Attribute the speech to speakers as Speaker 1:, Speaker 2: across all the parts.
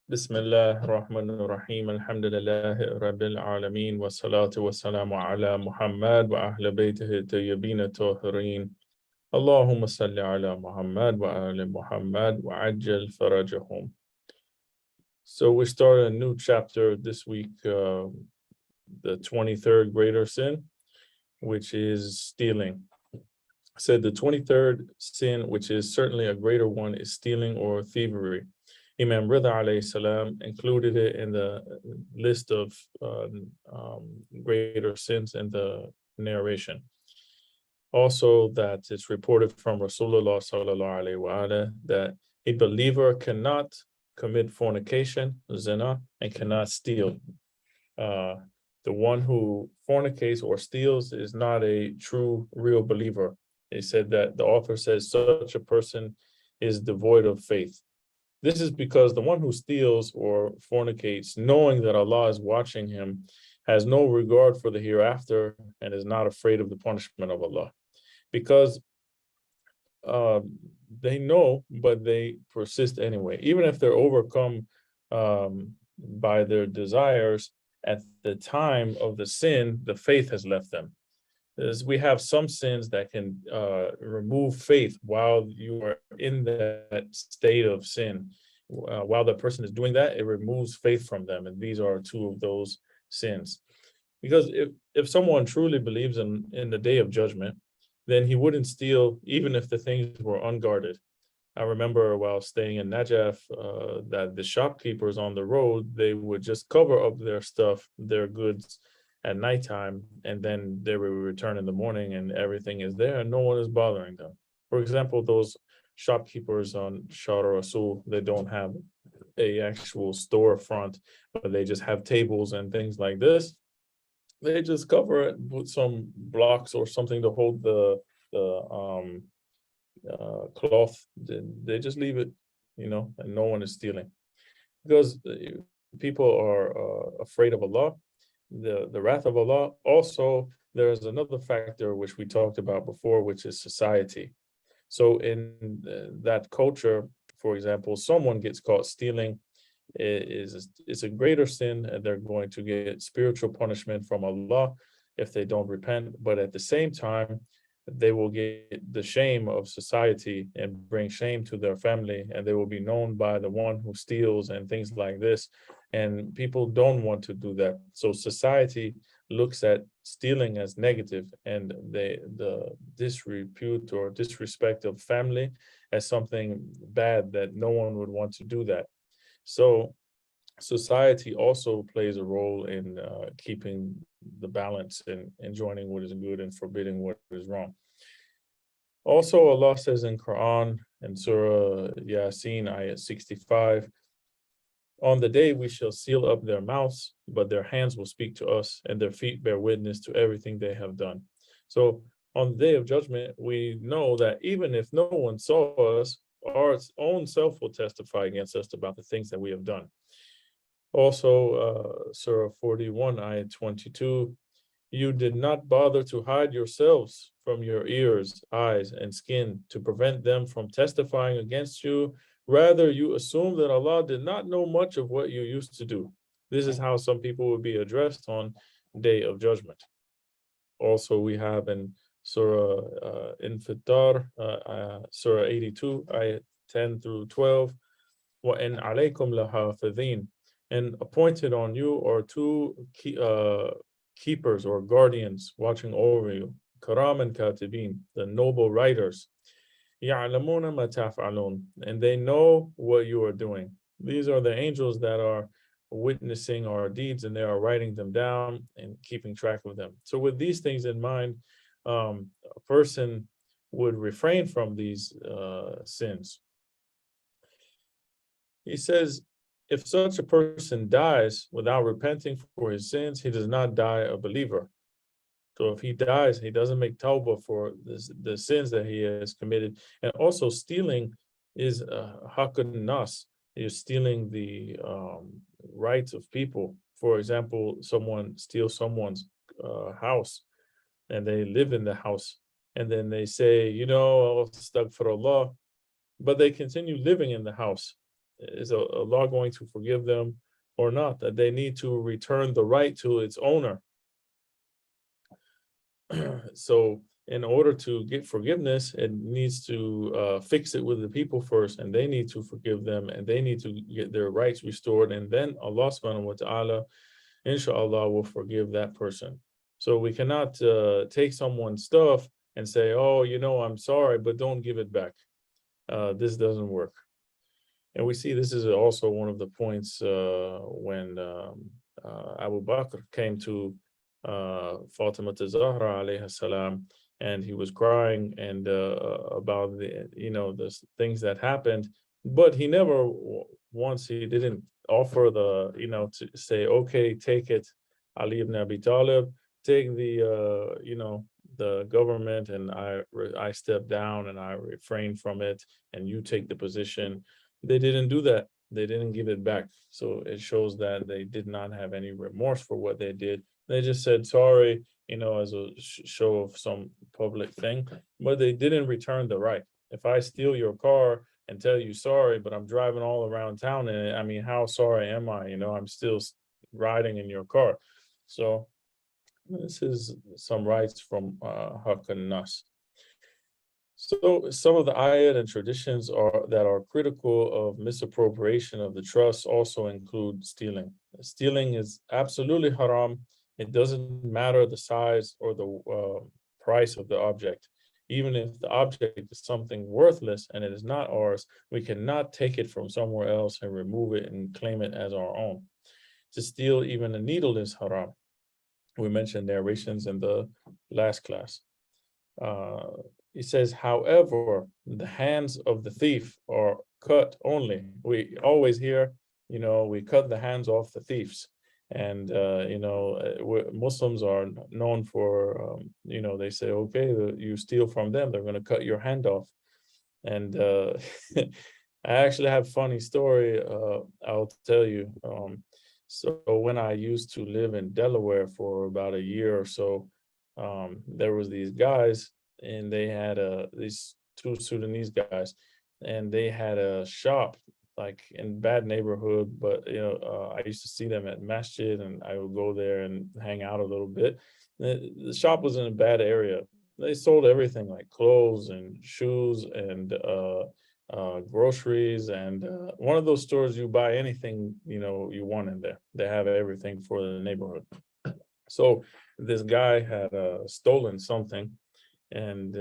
Speaker 1: بسم الله الرحمن الرحيم الحمد لله رب العالمين والصلاة والسلام على محمد وأهل بيته الطيبين الطاهرين اللهم صل على محمد وآل محمد وعجل فرجهم. So we start a new chapter this week, the 23rd greater sin, which is stealing. I said the 23rd sin, which is certainly a greater one, is stealing or thievery. Imam Rida alayhi salam included it in the list of greater sins in the narration. Also, that it's reported from Rasulullah sallallahu alaihi wasallam that a believer cannot commit fornication, zina, and cannot steal. The one who fornicates or steals is not a true, real believer. They said that the author says such a person is devoid of faith. This is because the one who steals or fornicates, knowing that Allah is watching him, has no regard for the hereafter and is not afraid of the punishment of Allah. Because they know, but they persist anyway. Even if they're overcome by their desires, at the time of the sin, the faith has left them. As we have some sins that can remove faith while you are in that state of sin. While the person is doing that, it removes faith from them. And these are two of those sins. Because if someone truly believes in the day of judgment, then he wouldn't steal even if the things were unguarded. I remember while staying in Najaf that the shopkeepers on the road, they would just cover up their stuff, their goods, at nighttime, and then they will return in the morning and everything is there and no one is bothering them. For example, those shopkeepers on Shara Rasul, they don't have a actual storefront, but they just have tables and things like this. They just cover it with some blocks or something to hold the cloth. They just leave it, and no one is stealing. Because people are afraid of Allah, the wrath of Allah. Also, there's another factor which we talked about before, which is society. So in that culture, for example, someone gets caught stealing, is a greater sin, and they're going to get spiritual punishment from Allah if they don't repent. But at the same time, they will get the shame of society and bring shame to their family, and they will be known by the one who steals and things like this. And people don't want to do that. So society looks at stealing as negative, and the disrepute or disrespect of family as something bad, that no one would want to do that. So society also plays a role in keeping the balance and enjoining what is good and forbidding what is wrong. Also, Allah says in Quran in Surah Yasin, ayat 65, on the day we shall seal up their mouths, but their hands will speak to us, and their feet bear witness to everything they have done. So on the day of judgment, we know that even if no one saw us, our own self will testify against us about the things that we have done. Also, Surah 41, ayat 22, you did not bother to hide yourselves from your ears, eyes, and skin to prevent them from testifying against you. Rather, you assume that Allah did not know much of what you used to do. This is how some people will be addressed on Day of Judgment. Also, we have in Surah Infitar, Surah 82, ayat 10 through 12, وَإِنْ عَلَيْكُمْ لَحَافِظِينَ, and appointed on you are two keepers or guardians watching over you, Karam and Katibin, the noble writers, يَعْلَمُونَ مَا تَفْعَلُونَ, and they know what you are doing. These are the angels that are witnessing our deeds, and they are writing them down and keeping track of them. So with these things in mind, a person would refrain from these sins. He says, if such a person dies without repenting for his sins, he does not die a believer. So if he dies, he doesn't make tawbah for the sins that he has committed. And also stealing is haqqun nas. You're stealing the rights of people. For example, someone steals someone's house and they live in the house. And then they say, astaghfirullah, but they continue living in the house. is Allah going to forgive them or not? That they need to return the right to its owner. So in order to get forgiveness, it needs to fix it with the people first, and they need to forgive them, and they need to get their rights restored, and then Allah subhanahu wa ta'ala, inshallah, will forgive that person. So we cannot take someone's stuff and say, oh, I'm sorry, but don't give it back. This doesn't work. And we see this is also one of the points when Abu Bakr came to Fatima Zahra alayhi salam, and he was crying and about the things that happened, but he never once he didn't offer to say, okay, take it, Ali ibn Abi Talib, take the government, and I step down and I refrain from it, and you take the position. They didn't do that. They didn't give it back. So it shows that they did not have any remorse for what they did. They just said sorry, as a show of some public thing, but they didn't return the right. If I steal your car and tell you sorry, but I'm driving all around town in it, I mean, how sorry am I? I'm still riding in your car. So this is some rights from Haqq an-Nas. So some of the ayat and traditions that are critical of misappropriation of the trust also include stealing. Stealing is absolutely haram. It doesn't matter the size or the price of the object. Even if the object is something worthless and it is not ours, we cannot take it from somewhere else and remove it and claim it as our own. To steal even a needle is haram. We mentioned narrations in the last class. He says, however, the hands of the thief are cut only. We always hear, we cut the hands off the thieves. And, Muslims are known for, they say, okay, you steal from them, they're going to cut your hand off. And I actually have a funny story I'll tell you. So when I used to live in Delaware for about a year or so, there was these guys, and they had these two Sudanese guys, and they had a shop like in bad neighborhood, but I used to see them at masjid, and I would go there and hang out a little bit. The shop was in a bad area. They sold everything like clothes and shoes and groceries, and one of those stores you buy anything you want in there. They have everything for the neighborhood. So this guy had stolen something, and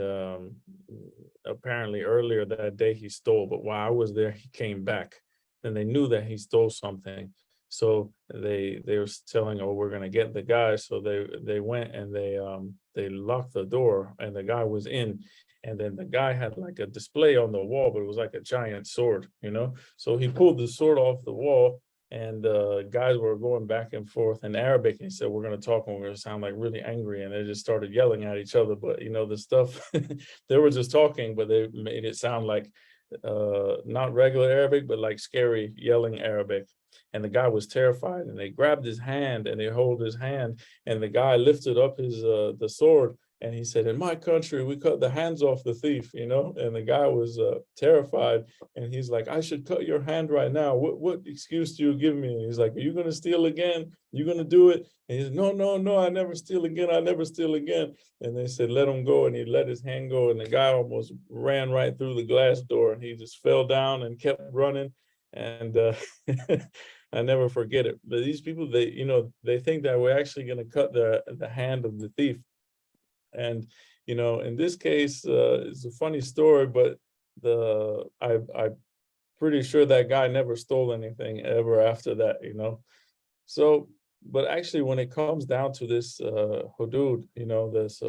Speaker 1: apparently earlier that day he stole, but while I was there he came back, and they knew that he stole something. So they were telling, oh, we're going to get the guy. So they went and they locked the door, and the guy was in. And then the guy had like a display on the wall, but it was like a giant sword, so he pulled the sword off the wall, and guys were going back and forth in Arabic. And he said, we're going to talk, and we're going to sound like really angry. And they just started yelling at each other. But, the stuff, they were just talking, but they made it sound like not regular Arabic, but like scary yelling Arabic. And the guy was terrified, and they grabbed his hand and they hold his hand, and the guy lifted up his the sword. And he said, in my country, we cut the hands off the thief, and the guy was terrified. And he's like, I should cut your hand right now. What excuse do you give me? And he's like, are you going to steal again? You going to do it? And he's, no, I never steal again. I never steal again. And they said, let him go. And he let his hand go. And the guy almost ran right through the glass door, and he just fell down and kept running. And I never forget it. But these people, they think that we're actually going to cut the hand of the thief. And in this case, it's a funny story, but I'm pretty sure that guy never stole anything ever after that. So, but actually, when it comes down to this hudud, this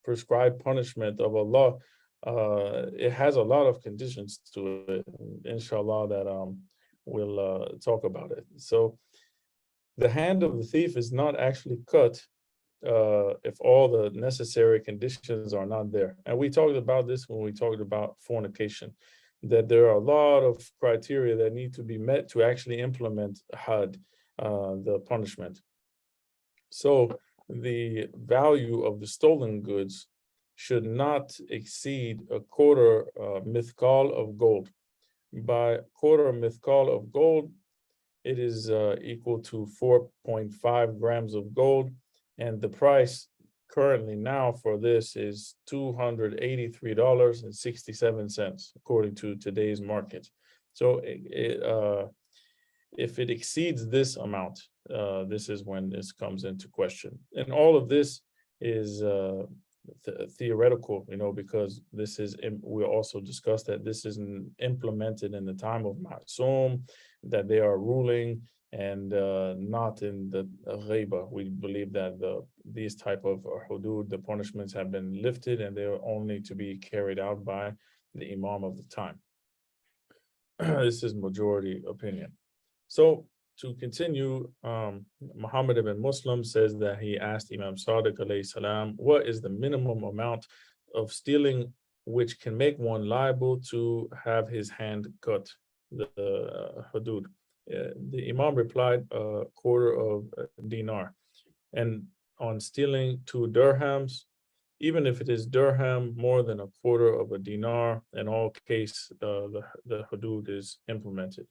Speaker 1: prescribed punishment of Allah, it has a lot of conditions to it. Inshallah, that we'll talk about it. So, the hand of the thief is not actually cut if all the necessary conditions are not there. And we talked about this when we talked about fornication, that there are a lot of criteria that need to be met to actually implement had, the punishment. So the value of the stolen goods should not exceed a quarter mithqal of gold. by quarter mithqal of gold, it is equal to 4.5 grams of gold. And the price currently now for this is $283.67, according to today's market. So if it exceeds this amount, this is when this comes into question. And all of this is theoretical, because this is, we also discussed that this isn't implemented in the time of Ma'sum, that they are ruling, and not in the ghaiba. We believe that these type of hudud, the punishments have been lifted, and they are only to be carried out by the imam of the time. This is majority opinion. So to continue, Muhammad ibn Muslim says that he asked Imam Sadiq alayhi salam, what is the minimum amount of stealing which can make one liable to have his hand cut, the hudud? The Imam replied, a quarter of a dinar. And on stealing 2 dirhams, even if it is dirham more than a quarter of a dinar, in all case, the hudud is implemented.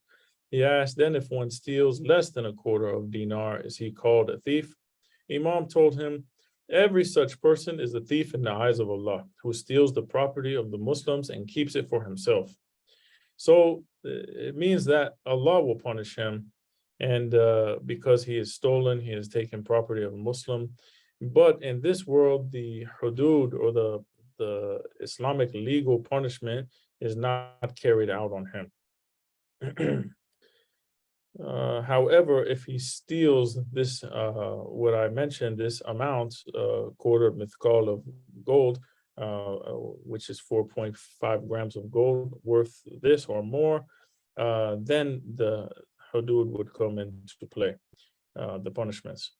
Speaker 1: He asked, then if one steals less than a quarter of dinar, is he called a thief? Imam told him, every such person is a thief in the eyes of Allah, who steals the property of the Muslims and keeps it for himself. So it means that Allah will punish him, and because he has stolen, he has taken property of a Muslim. But in this world, the hudud, or the Islamic legal punishment, is not carried out on him. However, if he steals this, what I mentioned, this amount, quarter mithqal of gold, which is 4.5 grams of gold worth this or more, then the hudud would come into play, the punishments.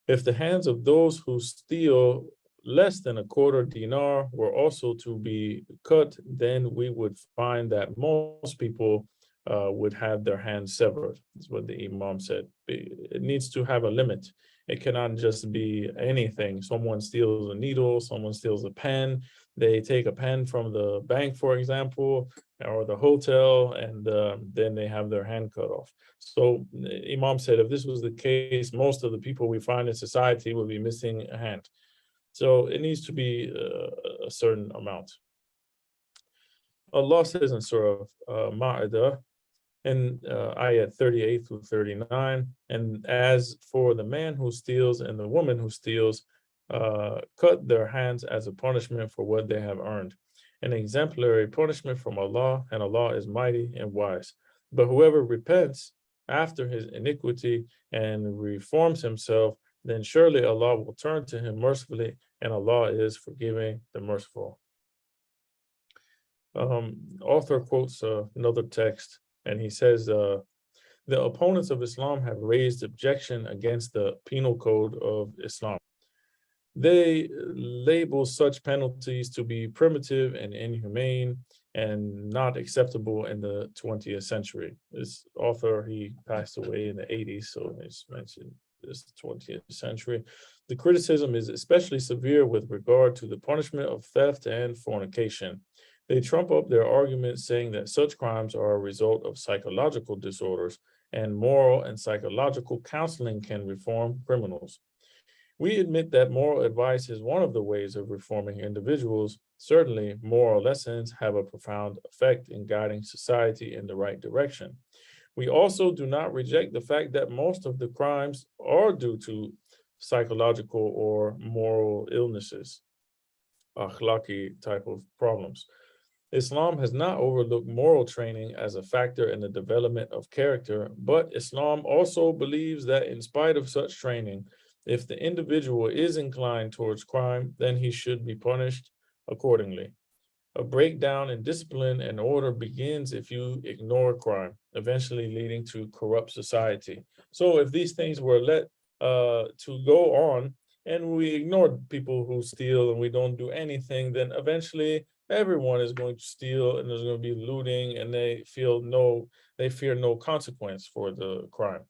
Speaker 1: If the hands of those who steal less than a quarter dinar were also to be cut, then we would find that most people would have their hands severed. That's what the Imam said. It needs to have a limit. It cannot just be anything. Someone steals a needle, someone steals a pen. They take a pen from the bank, for example, or the hotel, and then they have their hand cut off. So Imam said, if this was the case, most of the people we find in society will be missing a hand. So it needs to be a certain amount. Allah says in Surah Ma'idah, in ayat 38 through 39, and as for the man who steals and the woman who steals, cut their hands as a punishment for what they have earned, an exemplary punishment from Allah, and Allah is mighty and wise. But whoever repents after his iniquity and reforms himself, then surely Allah will turn to him mercifully, and Allah is forgiving the merciful. Author quotes another text, and he says, the opponents of Islam have raised objection against the penal code of Islam. They label such penalties to be primitive and inhumane and not acceptable in the 20th century. This author, he passed away in the 80s, so it's mentioned this 20th century. The criticism is especially severe with regard to the punishment of theft and fornication. They trump up their argument saying that such crimes are a result of psychological disorders, and moral and psychological counseling can reform criminals. We admit that moral advice is one of the ways of reforming individuals. Certainly, moral lessons have a profound effect in guiding society in the right direction. We also do not reject the fact that most of the crimes are due to psychological or moral illnesses, akhlaqi type of problems. Islam has not overlooked moral training as a factor in the development of character, but Islam also believes that in spite of such training, if the individual is inclined towards crime, then he should be punished accordingly. A breakdown in discipline and order begins if you ignore crime, eventually leading to corrupt society. So if these things were let to go on, and we ignore people who steal and we don't do anything, then eventually everyone is going to steal, and there's going to be looting, and they fear no consequence for the crime.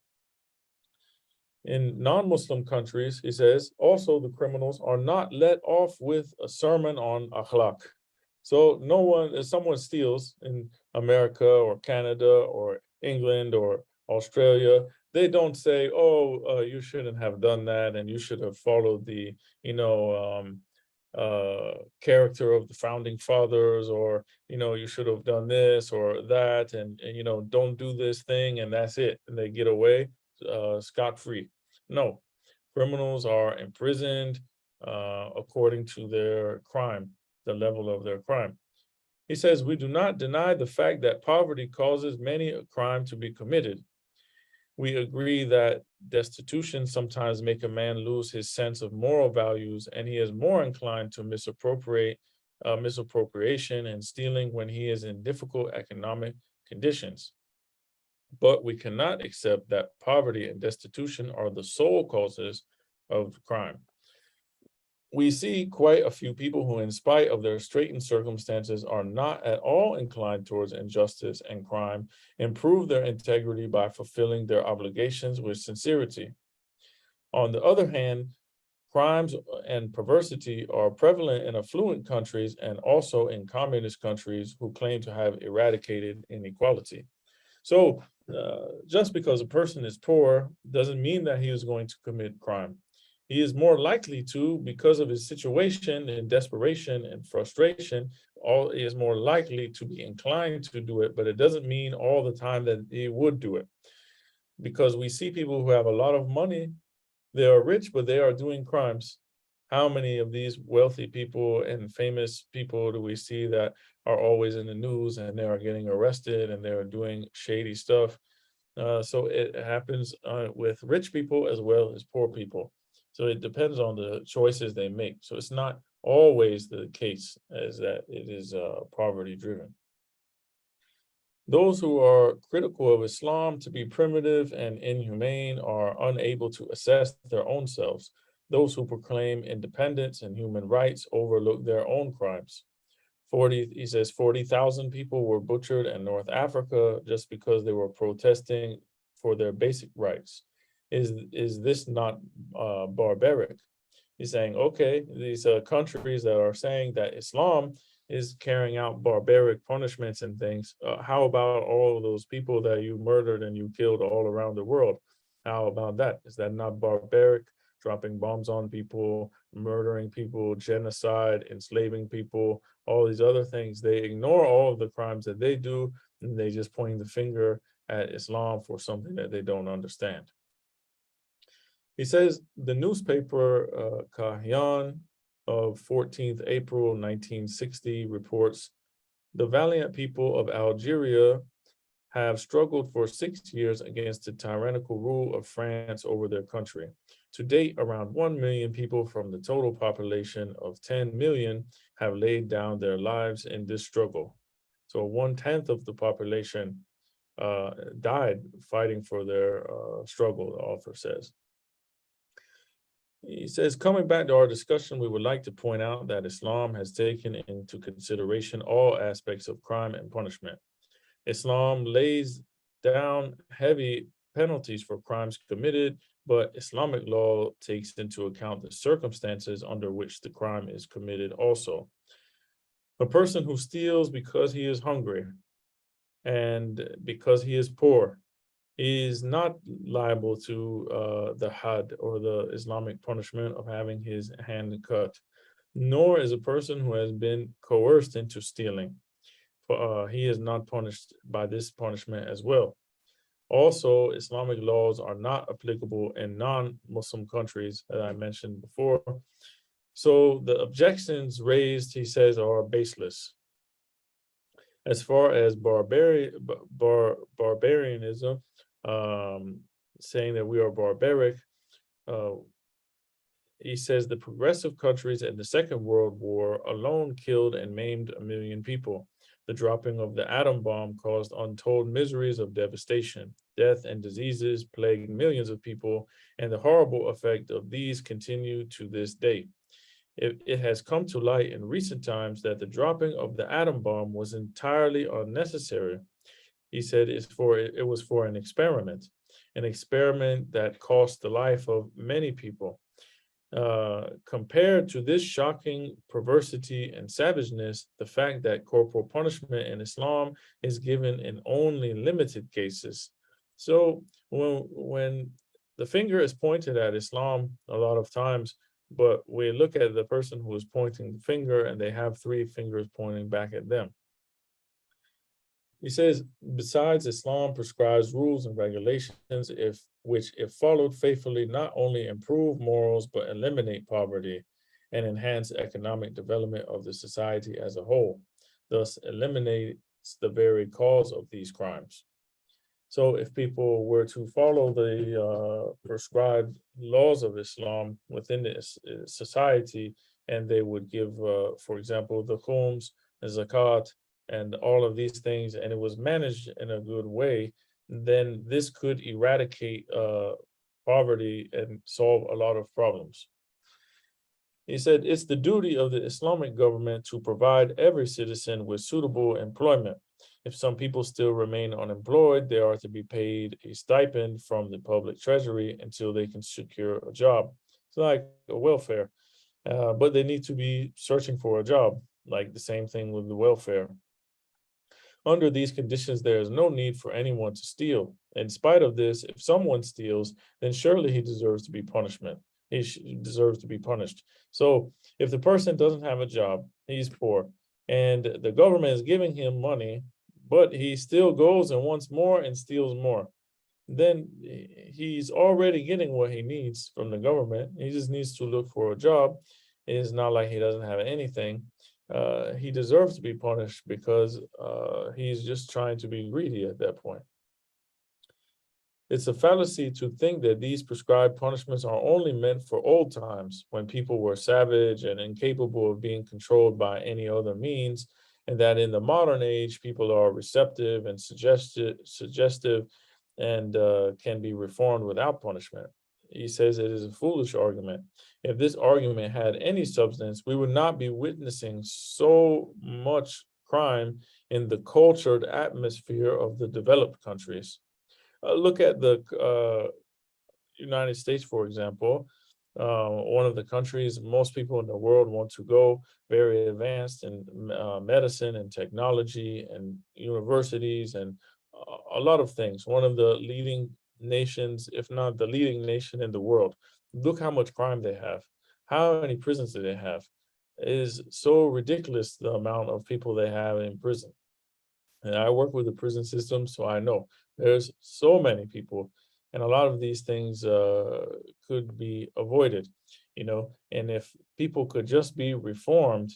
Speaker 1: In non-Muslim countries, he says, also the criminals are not let off with a sermon on akhlaq. So no one, if someone steals in America or Canada or England or Australia, they don't say, "Oh, you shouldn't have done that, and you should have followed the, you know, character of the founding fathers, or you should have done this or that, and don't do this thing, and that's it." And they get away scot-free. No, criminals are imprisoned according to their crime, the level of their crime. He says, "We do not deny the fact that poverty causes many a crime to be committed. We agree that destitution sometimes make a man lose his sense of moral values, and he is more inclined to misappropriation and stealing when he is in difficult economic conditions. But we cannot accept that poverty and destitution are the sole causes of crime. We see quite a few people who, in spite of their straitened circumstances, are not at all inclined towards injustice and crime, improve their integrity by fulfilling their obligations with sincerity. On the other hand, crimes and perversity are prevalent in affluent countries and also in communist countries who claim to have eradicated inequality." So, just because a person is poor doesn't mean that he is going to commit crime. He is more likely to, because of his situation and desperation and frustration, he is more likely to be inclined to do it, but it doesn't mean all the time that he would do it. Because we see people who have a lot of money, they are rich, but they are doing crimes. How many of these wealthy people and famous people do we see that are always in the news and they are getting arrested and they are doing shady stuff? So it happens with rich people as well as poor people. So it depends on the choices they make. So it's not always the case as that it is poverty driven. Those who are critical of Islam to be primitive and inhumane are unable to assess their own selves. Those who proclaim independence and human rights overlook their own crimes. He says 40,000 people were butchered in North Africa just because they were protesting for their basic rights. Is this not barbaric? He's saying, okay, these countries that are saying that Islam is carrying out barbaric punishments and things. How about all of those people that you murdered and you killed all around the world? How about that? Is that not barbaric? Dropping bombs on people, murdering people, genocide, enslaving people, all these other things. They ignore all of the crimes that they do, and they just point the finger at Islam for something that they don't understand. He says the newspaper Kahyan of 14th April 1960 reports, "The valiant people of Algeria have struggled for 6 years against the tyrannical rule of France over their country. To date, around 1 million people from the total population of 10 million have laid down their lives in this struggle." So 1/10 of the population died fighting for their struggle, the author says. He says, "Coming back to our discussion, we would like to point out that Islam has taken into consideration all aspects of crime and punishment. Islam lays down heavy penalties for crimes committed, but Islamic law takes into account the circumstances under which the crime is committed also. A person who steals because he is hungry and because he is poor is not liable to the had or the Islamic punishment of having his hand cut, nor is a person who has been coerced into stealing. He is not punished by this punishment as well. Also, Islamic laws are not applicable in non-Muslim countries, as I mentioned before. So the objections raised, he says, are baseless. As far as barbarianism, saying that we are barbaric, uh, he says the progressive countries in the Second World War alone killed and maimed 1 million people. The dropping of the atom bomb caused untold miseries of devastation. Death and diseases plagued millions of people, and the horrible effect of these continue to this day. It has come to light in recent times that the dropping of the atom bomb was entirely unnecessary. He said it was for an experiment that cost the life of many people. Compared to this shocking perversity and savageness, the fact that corporal punishment in Islam is given in only limited cases. So when the finger is pointed at Islam a lot of times, but we look at the person who is pointing the finger and they have three fingers pointing back at them. He says, besides, Islam prescribes rules and regulations which, if followed faithfully, not only improve morals, but eliminate poverty and enhance economic development of the society as a whole, thus eliminates the very cause of these crimes. So if people were to follow the prescribed laws of Islam within this society, and they would give, for example, the khums, the zakat, and all of these things, and it was managed in a good way, then this could eradicate poverty and solve a lot of problems. He said, it's the duty of the Islamic government to provide every citizen with suitable employment. If some people still remain unemployed, they are to be paid a stipend from the public treasury until they can secure a job. It's like a welfare, but they need to be searching for a job, like the same thing with the welfare. Under these conditions, there is no need for anyone to steal. In spite of this, if someone steals, then surely he deserves to be punishment. He deserves to be punished. So if the person doesn't have a job, he's poor, and the government is giving him money, but he still goes and wants more and steals more, then he's already getting what he needs from the government. He just needs to look for a job. It's not like he doesn't have anything. He deserves to be punished because he's just trying to be greedy at that point. It's a fallacy to think that these prescribed punishments are only meant for old times when people were savage and incapable of being controlled by any other means, and that in the modern age, people are receptive and suggestive and can be reformed without punishment. He says it is a foolish argument. If this argument had any substance, we would not be witnessing so much crime in the cultured atmosphere of the developed countries. Look at the United States, for example. One of the countries most people in the world want to go, very advanced in medicine and technology and universities and a lot of things. One of the leading nations, if not the leading nation in the world. Look how much crime they have. How many prisons do they have? It is so ridiculous the amount of people they have in prison. And I work with the prison system, so I know there's so many people, and a lot of these things could be avoided, and if people could just be reformed,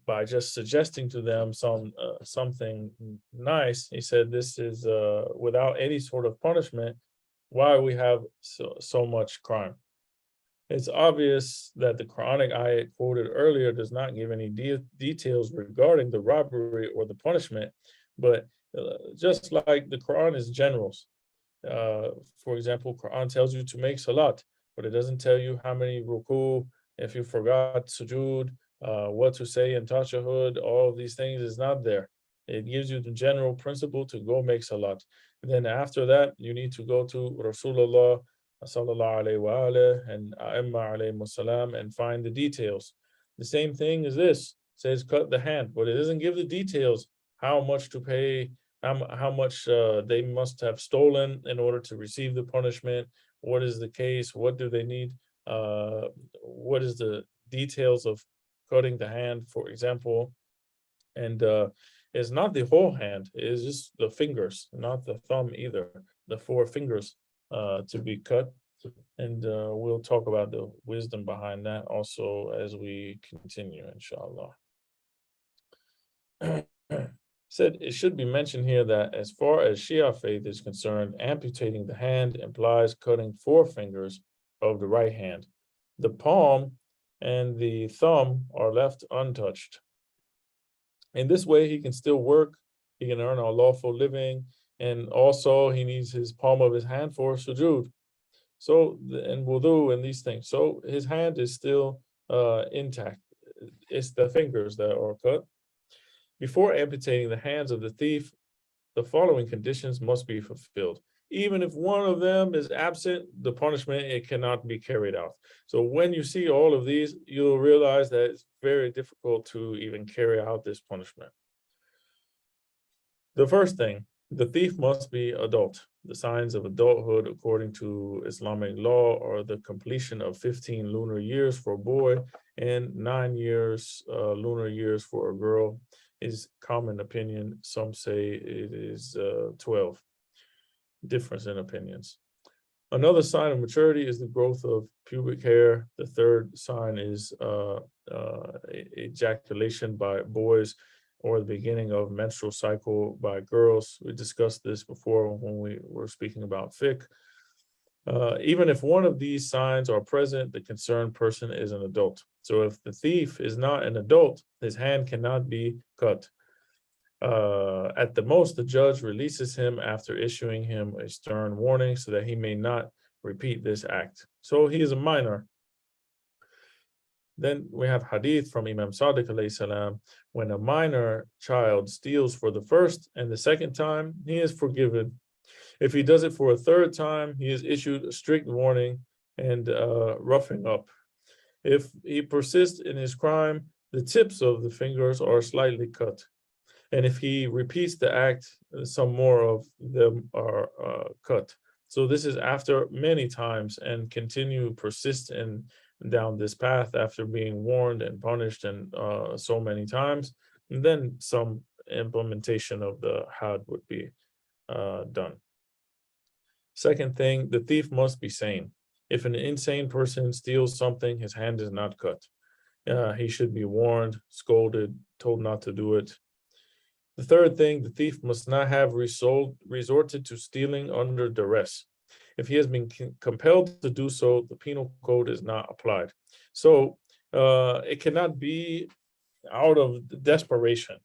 Speaker 1: by just suggesting to them something nice. He said this is without any sort of punishment, why we have so much crime. It's obvious that the Quranic ayat quoted earlier does not give any details regarding the robbery or the punishment, but just like the Quran is generals. For example, Quran tells you to make salat, but it doesn't tell you how many ruku, if you forgot sujood, what to say in tashahhud, all of these things is not there. It gives you the general principle to go make salat. And then after that, you need to go to Rasulullah sallallahu alayhi wa alayhi and A'imma alayhi salam and find the details. The same thing as this, says cut the hand, but it doesn't give the details, how much to pay, how much they must have stolen in order to receive the punishment, what is the case, what do they need, what is the details of cutting the hand, for example. And it's not the whole hand, it's just the fingers, not the thumb either, the four fingers to be cut. And we'll talk about the wisdom behind that also as we continue, inshallah. Said it should be mentioned here that as far as Shia faith is concerned, amputating the hand implies cutting four fingers of the right hand. The palm and the thumb are left untouched. In this way, he can still work, he can earn a lawful living, and also he needs his palm of his hand for sujood. So, and wudu and these things. So his hand is still intact. It's the fingers that are cut. Before amputating the hands of the thief, the following conditions must be fulfilled. even if one of them is absent, the punishment, it cannot be carried out. So when you see all of these, you'll realize that it's very difficult to even carry out this punishment. The first thing, the thief must be adult. The signs of adulthood, according to Islamic law, are the completion of 15 lunar years for a boy and 9 years lunar years for a girl. Is common opinion. Some say it is 12. Difference in opinions. Another sign of maturity is the growth of pubic hair. The third sign is ejaculation by boys, or the beginning of menstrual cycle by girls. We discussed this before when we were speaking about fiqh. Even if one of these signs are present, the concerned person is an adult. So if the thief is not an adult, his hand cannot be cut. At the most, the judge releases him after issuing him a stern warning so that he may not repeat this act. So he is a minor. Then we have hadith from Imam Sadiq alayhi salam. When a minor child steals for the first and the second time, he is forgiven. If he does it for a third time, he is issued a strict warning and roughing up. If he persists in his crime, the tips of the fingers are slightly cut. And if he repeats the act, some more of them are cut. So this is after many times, and persist down this path after being warned and punished and so many times. And then some implementation of the had would be done. Second thing, the thief must be sane. If an insane person steals something, his hand is not cut. He should be warned, scolded, told not to do it. The third thing, the thief must not have resorted to stealing under duress. If he has been compelled to do so, the penal code is not applied. So it cannot be out of desperation,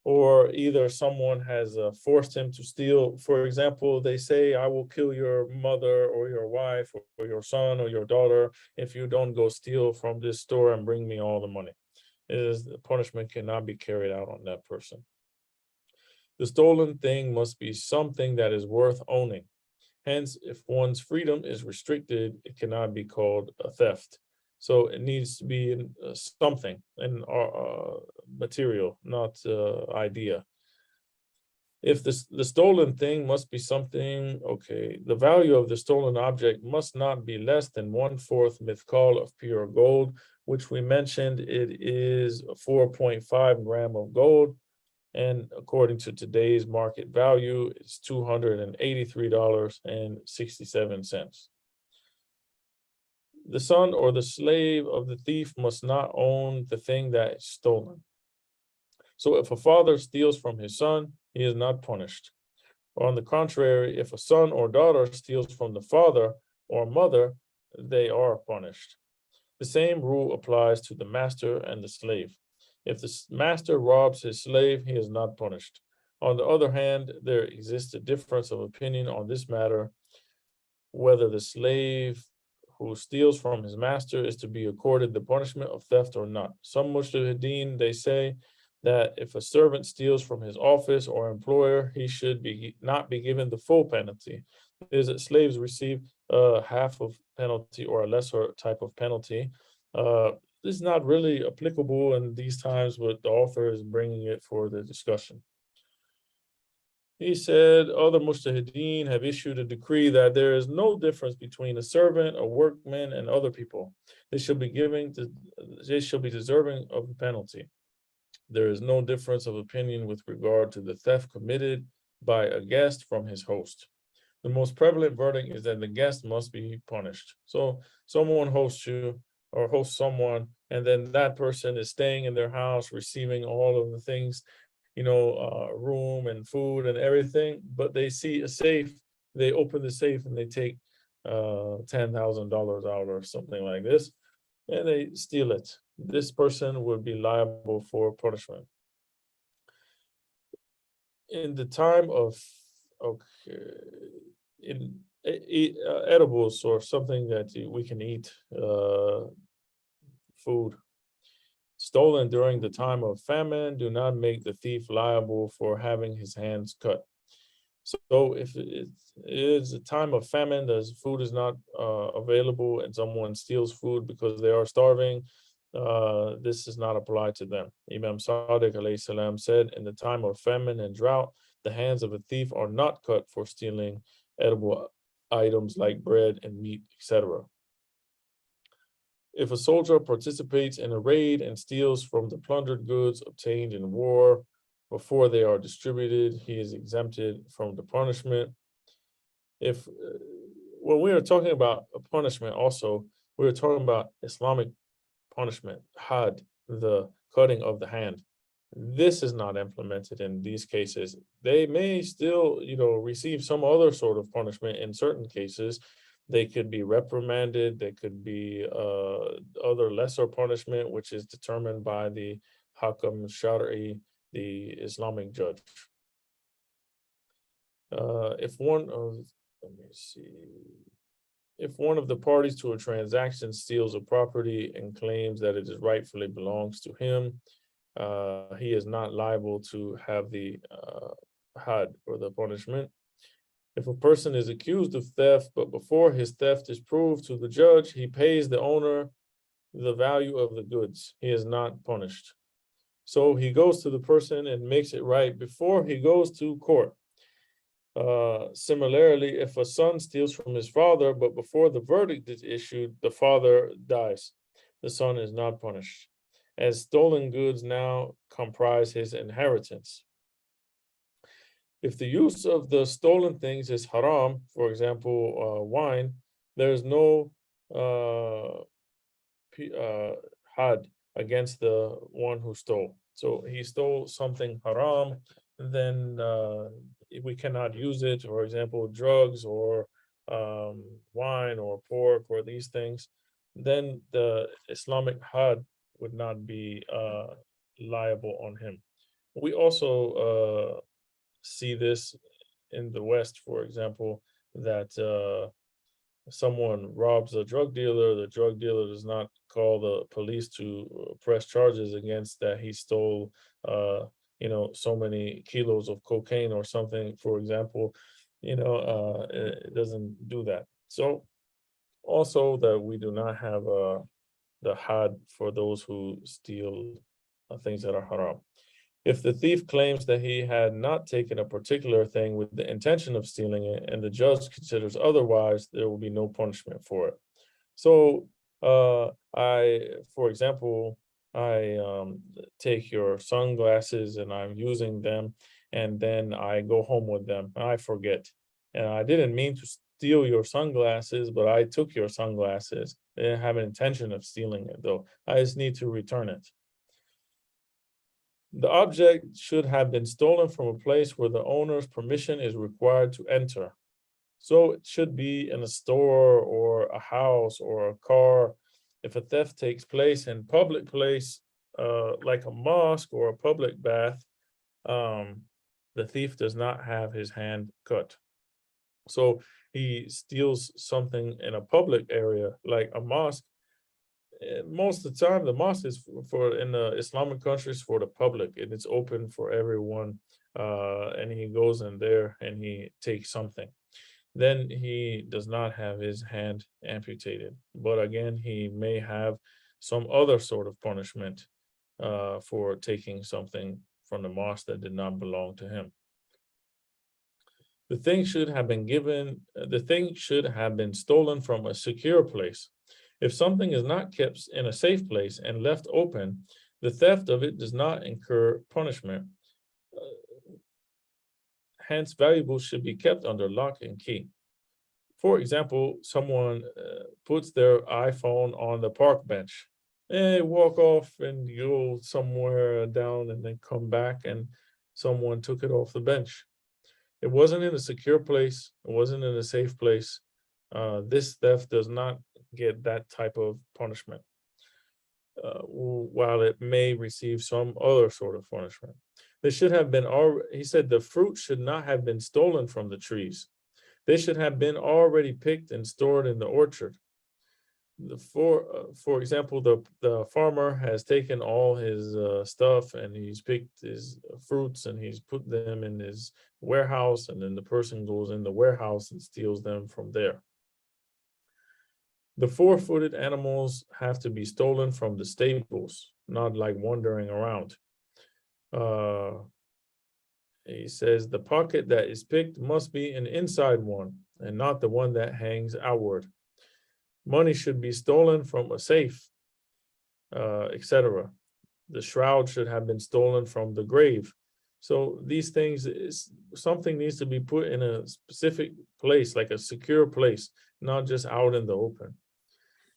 Speaker 1: or either someone has forced him to steal. For example, they say, I will kill your mother or your wife or your son or your daughter if you don't go steal from this store and bring me all the money. The punishment cannot be carried out on that person. The stolen thing must be something that is worth owning. Hence, if one's freedom is restricted, it cannot be called a theft. So it needs to be something, an material, not idea. If the stolen thing must be something, okay, the value of the stolen object must not be less than 1/4 mithqal of pure gold, which we mentioned, it is 4.5 gram of gold. And according to today's market value, it's $283.67. The son or the slave of the thief must not own the thing that is stolen. So if a father steals from his son, he is not punished. On the contrary, if a son or daughter steals from the father or mother, they are punished. The same rule applies to the master and the slave. If the master robs his slave, he is not punished. On the other hand, there exists a difference of opinion on this matter, whether the slave who steals from his master is to be accorded the punishment of theft or not. Some mujtahideen, they say that if a servant steals from his office or employer, he should not be given the full penalty. Is that slaves receive half of penalty or a lesser type of penalty. This is not really applicable in these times, but the author is bringing it for the discussion. He said other mujtahideen have issued a decree that there is no difference between a servant, a workman, and other people. They shall be deserving of the penalty. There is no difference of opinion with regard to the theft committed by a guest from his host. The most prevalent verdict is that the guest must be punished. So someone hosts you or hosts someone, and then that person is staying in their house, receiving all of the things, room and food and everything, but they see a safe, they open the safe and they take $10,000 out or something like this, and they steal it. This person would be liable for punishment. In the time of, edibles or something that we can eat, food, stolen during the time of famine, do not make the thief liable for having his hands cut. So if it is a time of famine, there's food is not available, and someone steals food because they are starving, this does not apply to them. Imam Sadiq alayhi salam said, in the time of famine and drought, the hands of a thief are not cut for stealing edible items like bread and meat, etc. If a soldier participates in a raid and steals from the plundered goods obtained in war before they are distributed, he is exempted from the punishment. If when we are talking about a punishment, also we are talking about Islamic punishment, had, the cutting of the hand. This is not implemented in these cases. They may still, receive some other sort of punishment in certain cases. They could be reprimanded. They could be other lesser punishment, which is determined by the Hakam Shari, the Islamic judge. If one of, let me see, if one of the parties to a transaction steals a property and claims that it is rightfully belongs to him, he is not liable to have the had, or the punishment. If a person is accused of theft, but before his theft is proved to the judge, he pays the owner the value of the goods, he is not punished. So he goes to the person and makes it right before he goes to court. Similarly, if a son steals from his father, but before the verdict is issued, the father dies, the son is not punished, as stolen goods now comprise his inheritance. If the use of the stolen things is haram, for example, wine, there is no had against the one who stole. So he stole something haram, then we cannot use it. For example, drugs or wine or pork or these things, then the Islamic had would not be liable on him. We also see this in the West, for example, that someone robs a drug dealer, the drug dealer does not call the police to press charges against that he stole, so many kilos of cocaine or something, for example. It doesn't do that. So also that we do not have the had for those who steal things that are haram. If the thief claims that he had not taken a particular thing with the intention of stealing it, and the judge considers otherwise, there will be no punishment for it. So, for example, I take your sunglasses and I'm using them, and then I go home with them and I forget. And I didn't mean to steal your sunglasses, but I took your sunglasses. I didn't have an intention of stealing it, though. I just need to return it. The object should have been stolen from a place where the owner's permission is required to enter. So it should be in a store or a house or a car. If a theft takes place in public place, like a mosque or a public bath, the thief does not have his hand cut. So he steals something in a public area, like a mosque. Most of the time, the mosque is for in the Islamic countries for the public, and it's open for everyone. And he goes in there and he takes something. Then he does not have his hand amputated. But again, he may have some other sort of punishment for taking something from the mosque that did not belong to him. The thing should have been stolen from a secure place. If something is not kept in a safe place and left open, the theft of it does not incur punishment. Hence, valuables should be kept under lock and key. For example, someone puts their iPhone on the park bench. They walk off and go somewhere down and then come back, and someone took it off the bench. It wasn't in a secure place. It wasn't in a safe place. This theft does not get that type of punishment, while it may receive some other sort of punishment. They should have been, he said, the fruit should not have been stolen from the trees. They should have been already picked and stored in the orchard. For example, the farmer has taken all his stuff and he's picked his fruits and he's put them in his warehouse, and then the person goes in the warehouse and steals them from there. The four-footed animals have to be stolen from the stables, not like wandering around. He says the pocket that is picked must be an inside one and not the one that hangs outward. Money should be stolen from a safe, etc. The shroud should have been stolen from the grave. So these things, something needs to be put in a specific place, like a secure place, not just out in the open.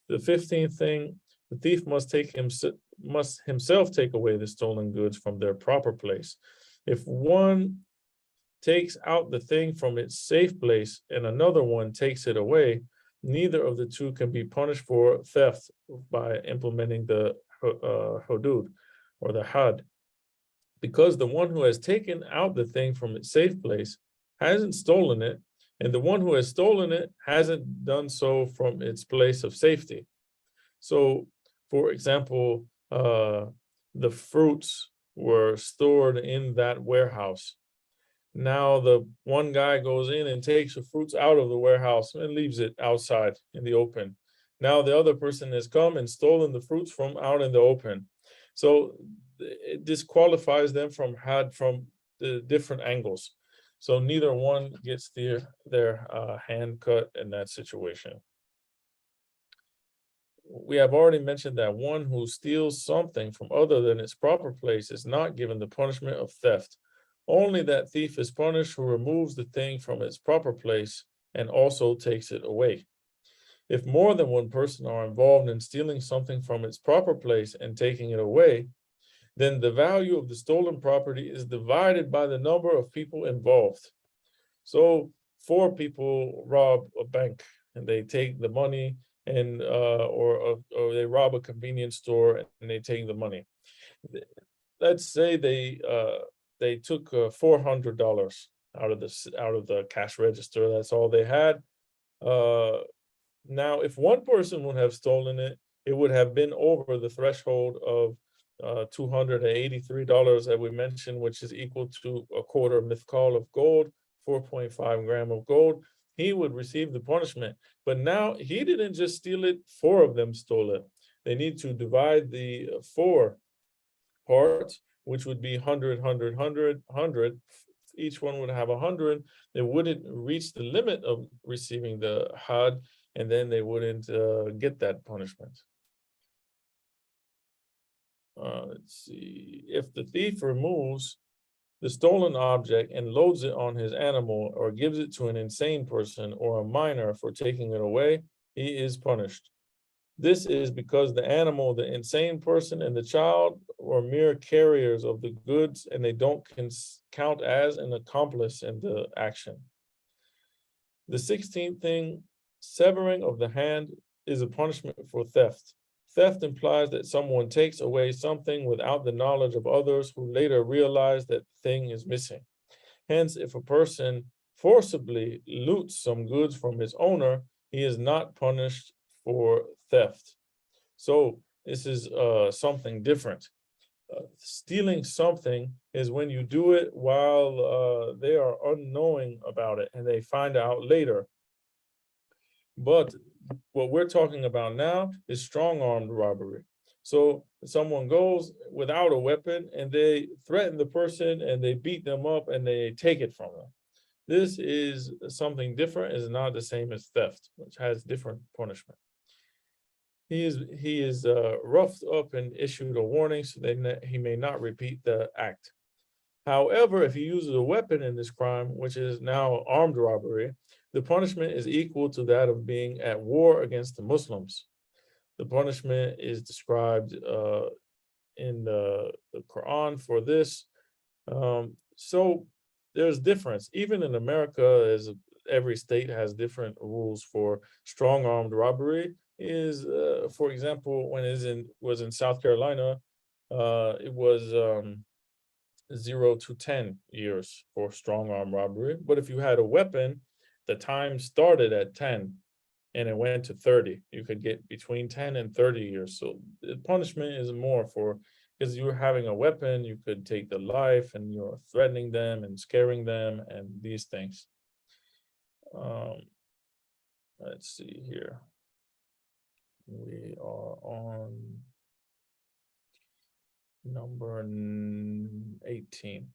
Speaker 1: The 15th thing, the thief must himself take away the stolen goods from their proper place. If one takes out the thing from its safe place and another one takes it away, neither of the two can be punished for theft by implementing the hudud or the had, because the one who has taken out the thing from its safe place hasn't stolen it, and the one who has stolen it hasn't done so from its place of safety. So, for example, the fruits were stored in that warehouse. Now the one guy goes in and takes the fruits out of the warehouse and leaves it outside in the open. Now the other person has come and stolen the fruits from out in the open. So it disqualifies them from the different angles. So neither one gets their hand cut in that situation. We have already mentioned that one who steals something from other than its proper place is not given the punishment of theft. Only that thief is punished who removes the thing from its proper place and also takes it away. If more than one person are involved in stealing something from its proper place and taking it away, then the value of the stolen property is divided by the number of people involved. So 4 people rob a bank and they take the money, and or they rob a convenience store and they take the money. Let's say they took $400 out of the cash register. That's all they had. Now, if one person would have stolen it, it would have been over the threshold of $283 that we mentioned, which is equal to a quarter mithqal of gold, 4.5 gram of gold. He would receive the punishment. But now he didn't just steal it, 4 of them stole it. They need to divide the 4 parts, which would be 100, 100, 100, 100. Each one would have 100. They wouldn't reach the limit of receiving the had, and then they wouldn't get that punishment. Let's see. If the thief removes the stolen object and loads it on his animal or gives it to an insane person or a minor for taking it away, he is punished. This is because the animal, the insane person, and the child were mere carriers of the goods, and they don't count as an accomplice in the action. The 16th thing, severing of the hand, is a punishment for theft. Theft implies that someone takes away something without the knowledge of others who later realize that the thing is missing. Hence, if a person forcibly loots some goods from his owner, he is not punished for theft. So this is something different. Stealing something is when you do it while they are unknowing about it and they find out later. But what we're talking about now is strong-armed robbery. So someone goes without a weapon and they threaten the person and they beat them up and they take it from them. This is something different. It's not the same as theft, which has different punishment. He is roughed up and issued a warning so that he may not repeat the act. However, if he uses a weapon in this crime, which is now armed robbery, the punishment is equal to that of being at war against the Muslims. The punishment is described in the Quran for this. So there's difference. Even in America, as every state has different rules for strong armed robbery. For example, when it was in South Carolina, it was 0 to 10 years for strong arm robbery. But if you had a weapon, the time started at 10. and it went to 30. You could get between 10 and 30 years. So the punishment is more for, because you're having a weapon, you could take the life and you're threatening them and scaring them and these things. Let's see here. We are on number 18.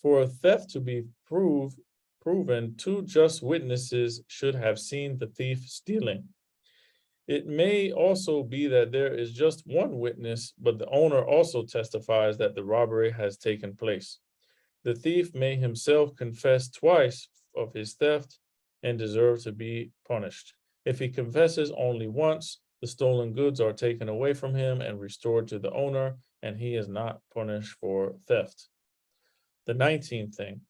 Speaker 1: For a theft to be proven, two just witnesses should have seen the thief stealing. It may also be that there is just one witness, but the owner also testifies that the robbery has taken place. The thief may himself confess twice of his theft and deserve to be punished. If he confesses only once, the stolen goods are taken away from him and restored to the owner, and he is not punished for theft. The 19th thing,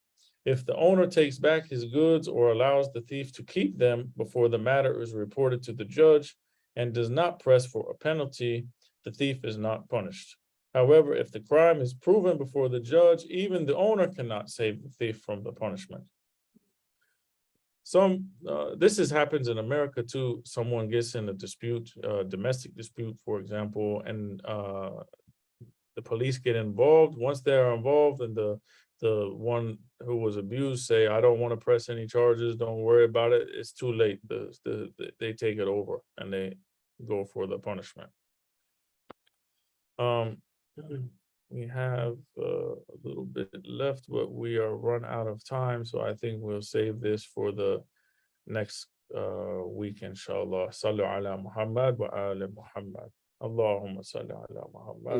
Speaker 1: if the owner takes back his goods or allows the thief to keep them before the matter is reported to the judge and does not press for a penalty, the thief is not punished. However, if the crime is proven before the judge, even the owner cannot save the thief from the punishment. This happens in America too. Someone gets in a dispute, domestic dispute, for example, and the police get involved. Once they're involved, and the one who was abused say, "I don't want to press any charges. Don't worry about it." It's too late. They take it over and they go for the punishment. We have a little bit left, but we are run out of time, so I think we'll save this for the next week, inshallah. Sallu ala Muhammad wa ala Muhammad. Allahumma salli ala Muhammad.